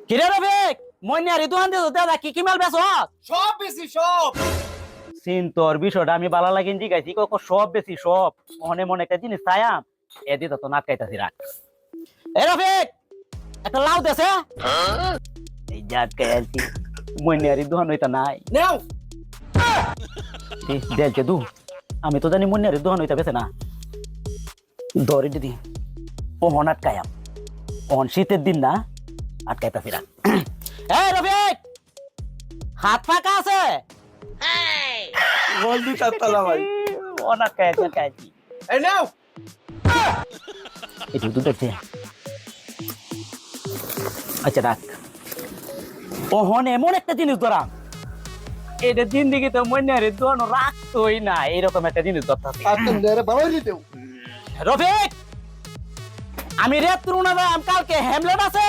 কিরে রফিক মইনারি দোকান দিয়ে দাদা কি মাল বেচো? সব বেশি সব চিন্তর বিষয়টা আমি বালা লাগিন জিগাইছি সব বেশি সব মনে মনে একটা জিনিস চায়াম এদিকে তো নাটকাইতাছি রাখ। এ রফিক একটা লাউ দেছে এই জাটকাই আনছি মইনারি দোকান হইতা নাই নাও দেখছে দু আমি তো জানি মইনারি দোকান হইতা বেছে না ধরে দিদি ওহন আটকায়াম ওহন শীতের দিন না আটকাইতাছি রাখ। এ রফিক হাত ফাঁকা আছে জলদি কাটতালা ভাই অনেক কায়ছি এই নাও একটু দুধ দেখছে আচ্ছা রাখ ওহন এমন একটা জিনিস ধরা এটা জিন্দিগি তো মনে রে দোনো রাখতোই না এইরকম একটা জিনিস ধরতে কাটন দেরে বাবাই দিও রফিক আমি রেত রুনা কালকে হ্যামলেট আছে